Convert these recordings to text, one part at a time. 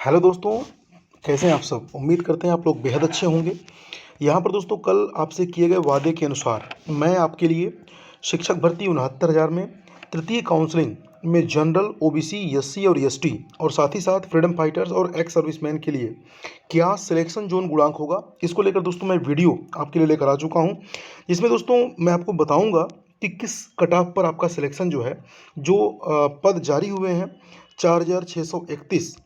Hello दोस्तों, कैसे हैं आप सब? उम्मीद करते हैं आप लोग बेहद अच्छे होंगे। यहाँ पर दोस्तों कल आपसे किए गए वादे के अनुसार मैं आपके लिए शिक्षक भर्ती 69,000 में तृतीय काउंसलिंग में जनरल, ओबीसी, एससी और एसटी और साथ ही साथ फ्रीडम फाइटर्स और एक्स सर्विसमैन के लिए क्या सिलेक्शन जोन गुणांक होगा, इसको लेकर दोस्तों मैं वीडियो आपके लिए लेकर आ चुका हूँ। इसमें दोस्तों मैं आपको बताऊँगा कि किस कट ऑफ पर आपका सिलेक्शन जो है, जो पद जारी हुए हैं 4,631।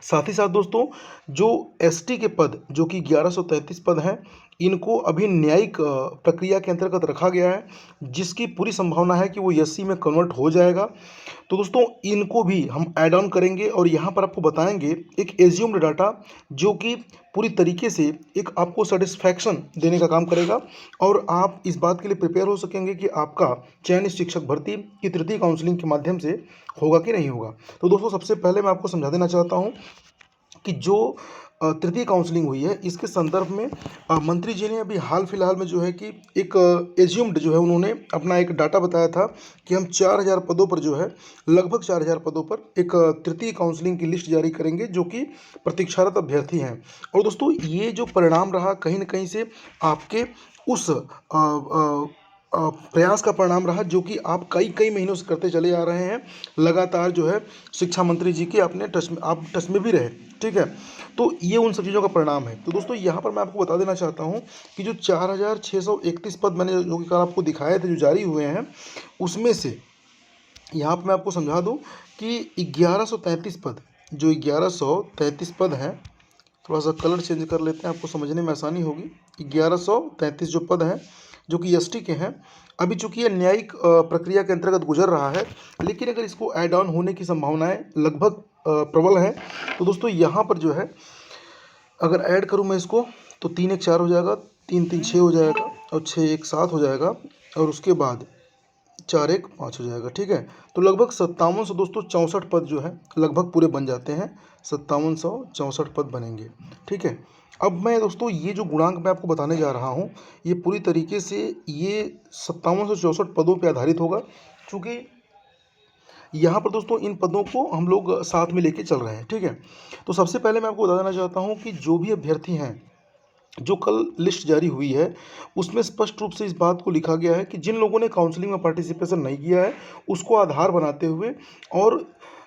साथ ही साथ दोस्तों जो एसटी के पद जो कि 1133 पद हैं, इनको अभी न्यायिक प्रक्रिया के अंतर्गत रखा गया है, जिसकी पूरी संभावना है कि वो एससी में कन्वर्ट हो जाएगा। तो दोस्तों इनको भी हम ऐड ऑन करेंगे और यहाँ पर आपको बताएंगे एक एज्यूम्ड डाटा जो कि पूरी तरीके से एक आपको सेटिस्फैक्शन देने का काम करेगा और आप इस बात के लिए प्रिपेयर हो सकेंगे कि आपका चयन इस शिक्षक भर्ती की तृतीय काउंसलिंग के माध्यम से होगा कि नहीं होगा। तो दोस्तों सबसे पहले मैं आपको समझा देना चाहता हूँ कि जो तृतीय काउंसलिंग हुई है, इसके संदर्भ में मंत्री जी ने अभी हाल फिलहाल में जो है कि एक एज्यूम्ड जो है उन्होंने अपना एक डाटा बताया था कि हम 4,000 पदों पर जो है, लगभग 4,000 पदों पर एक तृतीय काउंसलिंग की लिस्ट जारी करेंगे जो कि प्रतीक्षारत अभ्यर्थी हैं। और दोस्तों ये जो परिणाम रहा कहीं न कहीं से आपके उस प्रयास का परिणाम रहा जो कि आप कई कई महीनों से करते चले आ रहे हैं। लगातार जो है शिक्षा मंत्री जी के अपने टच में, आप टच में भी रहे, ठीक है। तो ये उन सब चीज़ों का परिणाम है। तो दोस्तों यहाँ पर मैं आपको बता देना चाहता हूँ कि जो 4,631 पद मैंने जो कि कल आपको दिखाए थे जो जारी हुए हैं, उसमें से यहाँ पर मैं आपको समझा दूँ कि 1133 पद, जो 1133 पद हैं, थोड़ा सा कलर चेंज कर लेते हैं आपको समझने में आसानी होगी। 1133 जो पद हैं जो कि एसटी के हैं, अभी चूंकि ये न्यायिक प्रक्रिया के अंतर्गत गुजर रहा है, लेकिन अगर इसको ऐड ऑन होने की संभावनाएं लगभग प्रबल हैं। तो दोस्तों यहाँ पर जो है, अगर ऐड करूँ मैं इसको तो 3 1 4 हो जाएगा, 3 3 6 हो जाएगा और 6 1 7 हो जाएगा और उसके बाद 4 1 5 हो जाएगा, ठीक है। तो लगभग 5700 दोस्तों 64 पद जो है लगभग पूरे बन जाते हैं, 5764 पद बनेंगे, ठीक है। अब मैं दोस्तों ये जो गुणांक मैं आपको बताने जा रहा हूँ, ये पूरी तरीके से ये 5764 पदों पे आधारित होगा, चूँकि यहाँ पर दोस्तों इन पदों को हम लोग साथ में लेके चल रहे हैं, ठीक है। तो सबसे पहले मैं आपको बता देना चाहता हूँ कि जो भी अभ्यर्थी हैं, जो कल लिस्ट जारी हुई है, उसमें स्पष्ट रूप से इस बात को लिखा गया है कि जिन लोगों ने काउंसलिंग में पार्टिसिपेशन नहीं किया है, उसको आधार बनाते हुए और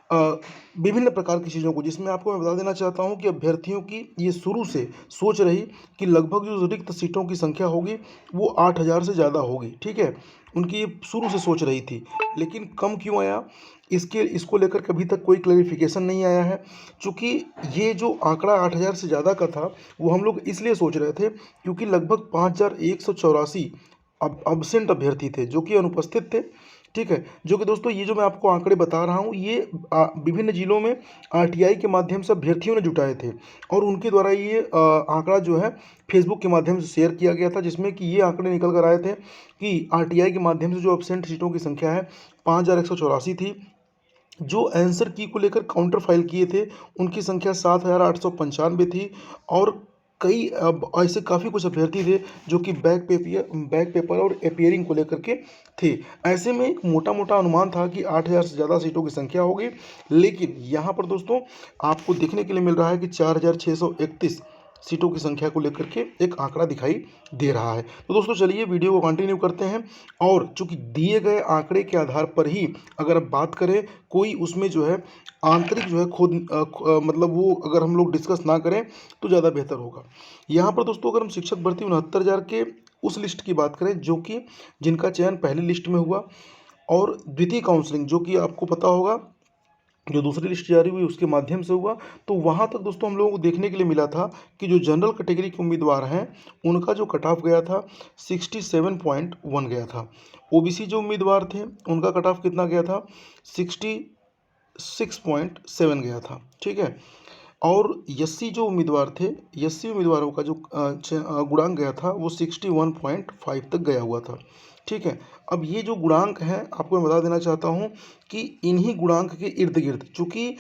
अ, विभिन्न प्रकार की चीज़ों को, जिसमें आपको मैं बता देना चाहता हूं कि अभ्यर्थियों की ये शुरू से सोच रही कि लगभग जो रिक्त सीटों की संख्या होगी वो 8,000 से ज़्यादा होगी, ठीक है। उनकी ये शुरू से सोच रही थी, लेकिन कम क्यों आया, इसको लेकर कभी तक कोई क्लैरिफिकेशन नहीं आया है। चूँकि ये जो आंकड़ा 8,000 से ज़्यादा का था, वो हम लोग इसलिए सोच रहे थे क्योंकि लगभग 5,184 अब अब्सेंट अभ्यर्थी थे जो कि अनुपस्थित थे, ठीक है। जो कि दोस्तों ये जो मैं आपको आंकड़े बता रहा हूँ, ये विभिन्न जिलों में आरटीआई के माध्यम से अभ्यर्थियों ने जुटाए थे और उनके द्वारा ये आंकड़ा जो है फेसबुक के माध्यम से शेयर किया गया था, जिसमें कि ये आंकड़े निकल कर आए थे कि आरटीआई के माध्यम से जो अब्सेंट सीटों की संख्या है 5,184 थी। जो आंसर की को लेकर काउंटर फाइल किए थे, उनकी संख्या 7,895 थी और कई अब ऐसे काफ़ी कुछ अभ्यर्थी थे जो कि बैक पेपर और अपीयरिंग को लेकर के थे। ऐसे में एक मोटा-मोटा अनुमान था कि 8,000 से ज़्यादा सीटों की संख्या होगी, लेकिन यहाँ पर दोस्तों आपको देखने के लिए मिल रहा है कि 4,631 सीटों की संख्या को लेकर के एक आंकड़ा दिखाई दे रहा है। तो दोस्तों चलिए वीडियो को कंटिन्यू करते हैं और चूँकि दिए गए आंकड़े के आधार पर ही अगर आप बात करें, कोई उसमें जो है आंतरिक जो है मतलब वो अगर हम लोग डिस्कस ना करें तो ज़्यादा बेहतर होगा। यहाँ पर दोस्तों अगर हम शिक्षक भर्ती 69,000 के उस लिस्ट की बात करें जो कि जिनका चयन पहली लिस्ट में हुआ और द्वितीय काउंसलिंग जो कि आपको पता होगा जो दूसरी लिस्ट जारी हुई उसके माध्यम से हुआ, तो वहाँ तक दोस्तों हम लोगों को देखने के लिए मिला था कि जो जनरल कैटेगरी के उम्मीदवार हैं, उनका जो कट ऑफ गया था 67.1 गया था। ओबीसी जो उम्मीदवार थे उनका कट ऑफ कितना गया था, 66.7 गया था, ठीक है। और एससी जो उम्मीदवार थे, एससी उम्मीदवारों का जो गुणांक गया था वो 61.5 तक गया हुआ था, ठीक है। अब ये जो गुणांक हैं आपको मैं बता देना चाहता हूँ कि इन्हीं गुणांक के इर्द गिर्द, चूँकि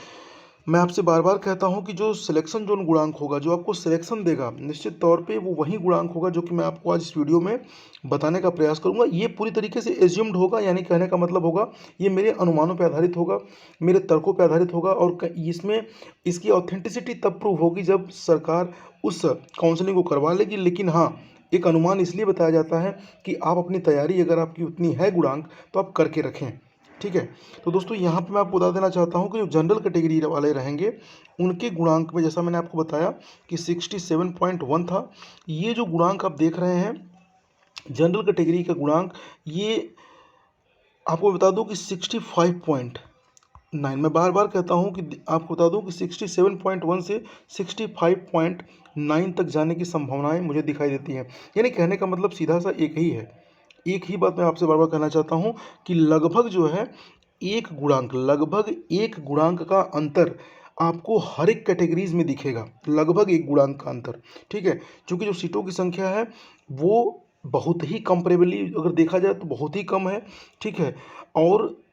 मैं आपसे बार बार कहता हूं कि जो सिलेक्शन जोन गुणांक होगा, जो आपको सिलेक्शन देगा, निश्चित तौर पे वो वही गुणांक होगा जो कि मैं आपको आज इस वीडियो में बताने का प्रयास करूंगा। ये पूरी तरीके से एज्यूम्ड होगा, यानी कहने का मतलब होगा ये मेरे अनुमानों पर आधारित होगा, मेरे तर्कों पर आधारित होगा, और इसमें इसकी ऑथेंटिसिटी तब प्रूव होगी जब सरकार उस काउंसलिंग को करवा लेगी। लेकिन हाँ, एक अनुमान इसलिए बताया जाता है कि आप अपनी तैयारी, अगर आपकी उतनी है गुणांक, तो आप करके रखें। ठीक है। तो दोस्तों यहाँ पे मैं आपको बता देना चाहता हूँ कि जो जनरल कैटेगरी वाले रहेंगे उनके गुणांक में, जैसा मैंने आपको बताया कि 67.1 था। ये जो गुणांक आप देख रहे हैं जनरल कैटेगरी का गुणांक, ये आपको बता दूं कि 65.9, मैं बार बार कहता हूं कि आपको बता दूं कि 67.1 से 65.9 तक जाने की संभावनाएं मुझे दिखाई देती हैं। यानी कहने का मतलब सीधा सा एक ही है, एक ही बात मैं आपसे बार बार कहना चाहता हूं कि लगभग जो है लगभग एक गुणांक का अंतर आपको हर एक कैटेगरीज में दिखेगा, लगभग एक गुणांक का अंतर। ठीक है। क्योंकि जो सीटों की संख्या है वो बहुत ही कंपेरेबली अगर देखा जाए तो बहुत ही कम है। ठीक है। और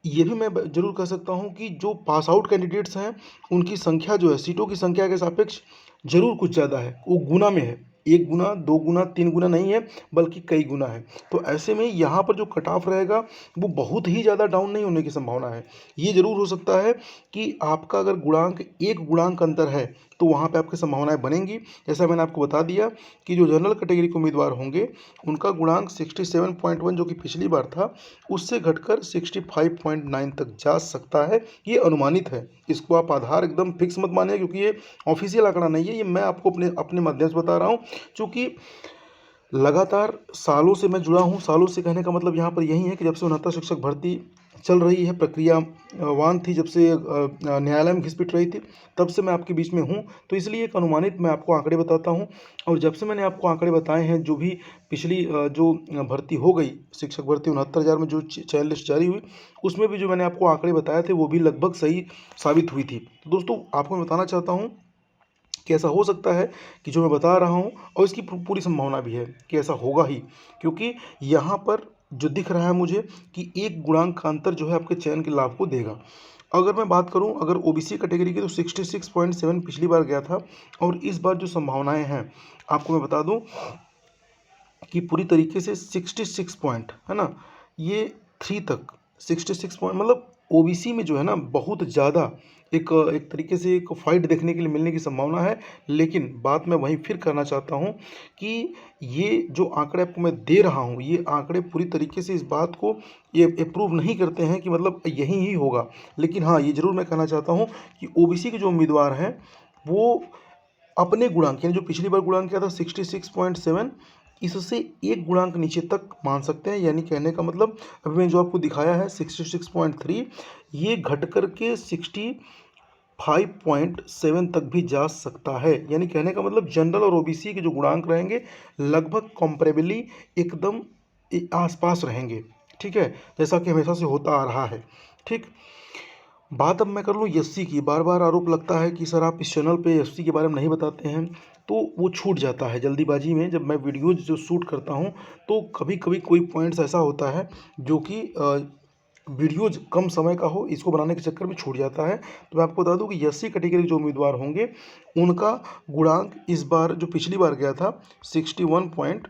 ये भी मैं जरूर कह सकता हूँ कि जो पास आउट कैंडिडेट्स हैं उनकी संख्या जो है सीटों की संख्या के सापेक्ष जरूर कुछ ज़्यादा है, वो गुना में है, 1 गुना 2 गुना 3 गुना नहीं है, बल्कि कई गुना है। तो ऐसे में यहाँ पर जो कट ऑफ रहेगा वो बहुत ही ज़्यादा डाउन नहीं होने की संभावना है। ये जरूर हो सकता है कि आपका अगर गुणांक 1 गुणांक अंतर है तो वहाँ पे आपकी संभावनाएं बनेंगी। जैसा मैंने आपको बता दिया कि जो जनरल कैटेगरी के उम्मीदवार होंगे उनका गुणांक 67.1 जो कि पिछली बार था उससे घटकर 65.9 तक जा सकता है। ये अनुमानित है, इसको आप आधार एकदम फिक्स मत मानिए, क्योंकि ये ऑफिशियल आंकड़ा नहीं है, ये मैं आपको अपने अपने माध्यम से बता रहा हूँ। चूँकि लगातार सालों से मैं जुड़ा हूँ, सालों से कहने का मतलब यहाँ पर यही है कि जब से 69 शिक्षक भर्ती चल रही है, प्रक्रिया वान थी, जब से न्यायालय में घिस-पिट रही थी, तब से मैं आपके बीच में हूँ। तो इसलिए एक अनुमानित मैं आपको आंकड़े बताता हूँ, और जब से मैंने आपको आंकड़े बताए हैं, जो भी पिछली जो भर्ती हो गई, शिक्षक भर्ती 69,000 में जो चयन लिस्ट जारी हुई, उसमें भी जो मैंने आपको आंकड़े बताए थे वो भी लगभग सही साबित हुई थी। तो दोस्तों आपको मैं बताना चाहता हूँ कि ऐसा हो सकता है कि जो मैं बता रहा हूँ, और इसकी पूरी संभावना भी है कि ऐसा होगा ही, क्योंकि यहाँ पर जो दिख रहा है मुझे कि 1 गुणांक का अंतर जो है आपके चयन के लाभ को देगा। अगर मैं बात करूं अगर ओबीसी कैटेगरी की, तो 66.7 पिछली बार गया था, और इस बार जो संभावनाएं हैं आपको मैं बता दूं कि पूरी तरीके से 66 पॉइंट है ना, ये 3 तक 66 पॉइंट, मतलब ओबीसी में जो है ना बहुत ज़्यादा एक एक तरीके से एक फाइट देखने के लिए मिलने की संभावना है। लेकिन बात मैं वहीं फिर करना चाहता हूँ कि ये जो आंकड़े आपको मैं दे रहा हूँ, ये आंकड़े पूरी तरीके से इस बात को ये प्रूव नहीं करते हैं कि मतलब यही ही होगा। लेकिन हाँ, ये ज़रूर मैं कहना चाहता हूँ कि ओबीसी के जो उम्मीदवार हैं वो अपने गुणांक, यानी जो पिछली बार गुणांक क्या था 66.7, इससे 1 गुणांक नीचे तक मान सकते हैं। यानी कहने का मतलब अभी मैंने जो आपको दिखाया है 66.3, ये घट कर के 65.7 तक भी जा सकता है। यानी कहने का मतलब जनरल और ओबीसी के जो गुणांक रहेंगे लगभग कंपेरेबली एकदम आसपास रहेंगे। ठीक है, जैसा कि हमेशा से होता आ रहा है। ठीक। बात अब मैं कर लूँ एससी की। बार बार आरोप लगता है कि सर आप इस चैनल पे एससी के बारे में नहीं बताते हैं, तो वो छूट जाता है जल्दीबाजी में। जब मैं वीडियोज जो शूट करता हूँ तो कभी कभी कोई पॉइंट्स ऐसा होता है जो कि वीडियोज कम समय का हो, इसको बनाने के चक्कर में छूट जाता है। तो मैं आपको बता दूं कि एससी कैटेगरी जो उम्मीदवार होंगे उनका गुणांक इस बार जो पिछली बार गया था 61.5।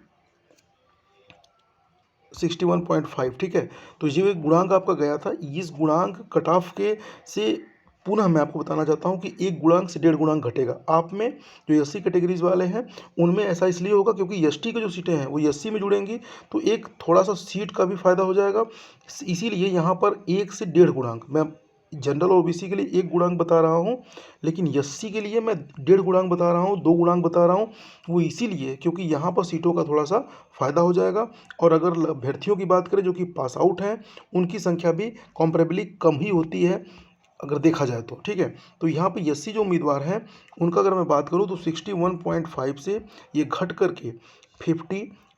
ठीक है। तो ये गुणांक आपका गया था, इस गुणांक कट ऑफ के से पुनः मैं आपको बताना चाहता हूं कि 1 गुणांक से 1.5 गुणांक घटेगा। आप में जो एससी कैटेगरीज वाले हैं उनमें ऐसा इसलिए होगा क्योंकि एसटी की जो सीटें हैं वो एससी में जुड़ेंगी, तो एक थोड़ा सा सीट का भी फायदा हो जाएगा। इसीलिए यहाँ पर 1 से 1.5 गुणांक मैं जनरल और ओबीसी के लिए 1 गुणांक बता रहा हूँ, लेकिन एससी के लिए मैं 1.5 गुणांक बता रहा हूँ, 2 गुणांक बता रहा हूँ। वो इसीलिए क्योंकि यहाँ पर सीटों का थोड़ा सा फायदा हो जाएगा। और अगर अभ्यर्थियों की बात करें जो कि पास आउट हैं, उनकी संख्या भी कंपेरेबली कम ही होती है अगर देखा जाए तो। ठीक है। तो यहाँ पे एससी जो उम्मीदवार हैं उनका अगर मैं बात करूँ तो 61.5 से ये घट करके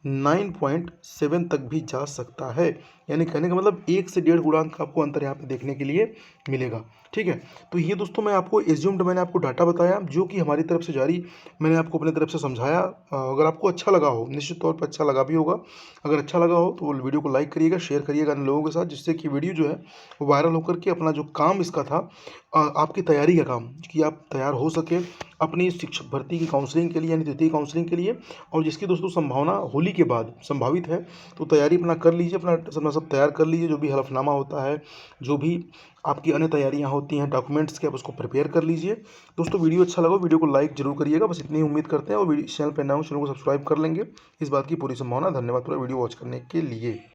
9.7 तक भी जा सकता है। यानी कहने का मतलब 1 से 1.5 गुणांक का आपको अंतर यहाँ पे देखने के लिए मिलेगा। ठीक है, तो ये दोस्तों मैं आपको एज्यूम्ड मैंने आपको डाटा बताया जो कि हमारी तरफ से जारी, मैंने आपको अपने तरफ से समझाया। अगर आपको अच्छा लगा हो, निश्चित तौर पर अच्छा लगा भी होगा। अगर अच्छा लगा हो तो वीडियो को लाइक करिएगा, शेयर करिएगा अन्य लोगों के साथ, जिससे कि वीडियो जो है वो वायरल होकर के अपना जो काम इसका था, आपकी तैयारी का काम, कि आप तैयार हो सके अपनी शिक्षक भर्ती की काउंसलिंग के लिए, यानी द्वितीय काउंसलिंग के लिए। और जिसकी दोस्तों संभावना होली के बाद संभावित है, तो तैयारी अपना कर लीजिए, अपना सब तैयार कर लीजिए। जो भी हलफनामा होता है, जो भी आपकी अन्य तैयारियां होती हैं डॉक्यूमेंट्स की, आप उसको प्रिपेयर कर लीजिए। दोस्तों वीडियो अच्छा लगा, वीडियो को लाइक जरूर करिएगा, बस इतनी उम्मीद करते हैं। और चैनल पर नए हो, चैनल को सब्सक्राइब कर लेंगे, इस बात की पूरी संभावना। धन्यवाद पूरा वीडियो वॉच करने के लिए।